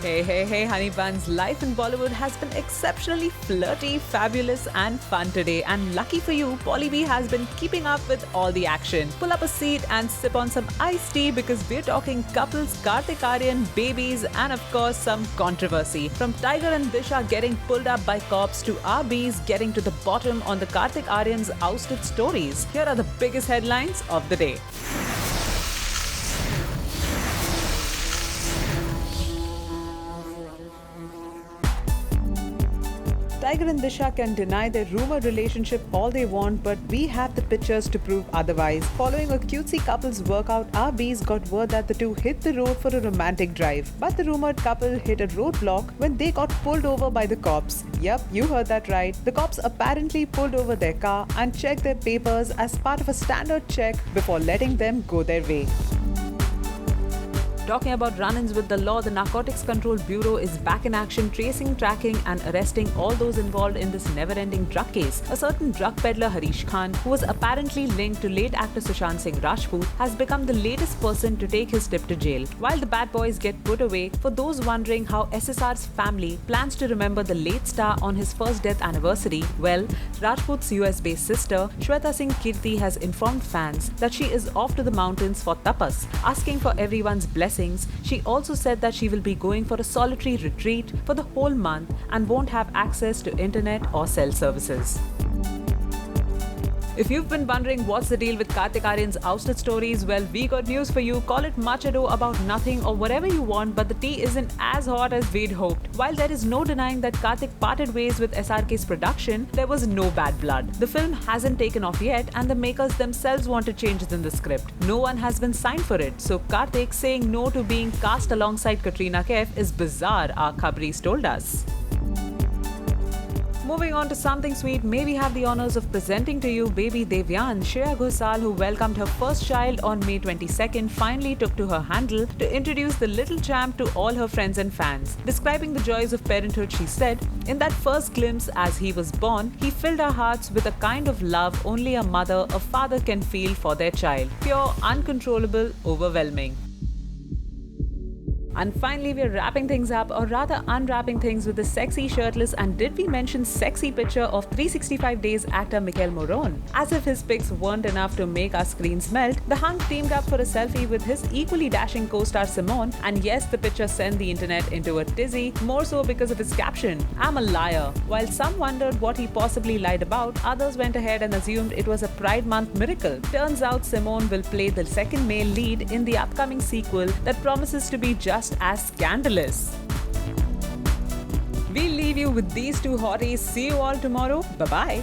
Hey, honey buns. Life in Bollywood has been exceptionally flirty, fabulous, and fun today. And lucky for you, Polly B has been keeping up with all the action. Pull up a seat and sip on some iced tea because we're talking couples, Kartik Aaryan, babies, and of course, some controversy. From Tiger and Disha getting pulled up by cops to RBs getting to the bottom on the Kartik Aaryan's ousted stories. Here are the biggest headlines of the day. Tiger and Disha can deny their rumored relationship all they want, but we have the pictures to prove otherwise. Following a cutesy couple's workout, RBs got word that the two hit the road for a romantic drive. But the rumored couple hit a roadblock when they got pulled over by the cops. Yep, you heard that right. The cops apparently pulled over their car and checked their papers as part of a standard check before letting them go their way. Talking about run-ins with the law, the Narcotics Control Bureau is back in action, tracing, tracking and arresting all those involved in this never-ending drug case. A certain drug peddler Harish Khan, who was apparently linked to late actor Sushant Singh Rajput, has become the latest person to take his tip to jail. While the bad boys get put away, for those wondering how SSR's family plans to remember the late star on his first death anniversary, well, Rajput's US-based sister, Shweta Singh Kirti, has informed fans that she is off to the mountains for tapas, asking for everyone's blessing. She also said that she will be going for a solitary retreat for the whole month and won't have access to internet or cell services. If you've been wondering what's the deal with Kartik Aaryan's ousted stories, well, we got news for you. Call it much ado about nothing or whatever you want, but the tea isn't as hot as we'd hoped. While there is no denying that Kartik parted ways with SRK's production, there was no bad blood. The film hasn't taken off yet and the makers themselves wanted changes in the script. No one has been signed for it, so Kartik saying no to being cast alongside Katrina Kaif is bizarre, our Khabris told us. Moving on to something sweet, may we have the honors of presenting to you baby Devyan. Shreya Ghoshal, who welcomed her first child on May 22nd, finally took to her handle to introduce the little champ to all her friends and fans. Describing the joys of parenthood, she said, "In that first glimpse as he was born, he filled our hearts with a kind of love only a mother or father can feel for their child. Pure, uncontrollable, overwhelming." And finally, we're wrapping things up, or rather unwrapping things, with a sexy, shirtless and did we mention sexy picture of 365 Days actor Mikel Moron. As if his pics weren't enough to make our screens melt, the hunk teamed up for a selfie with his equally dashing co-star Simone, and yes, the picture sent the internet into a tizzy, more so because of his caption, "I'm a liar." While some wondered what he possibly lied about, others went ahead and assumed it was a Pride Month miracle. Turns out Simone will play the second male lead in the upcoming sequel that promises to be just as scandalous. We'll leave you with these two hotties. See you all tomorrow. Bye-bye.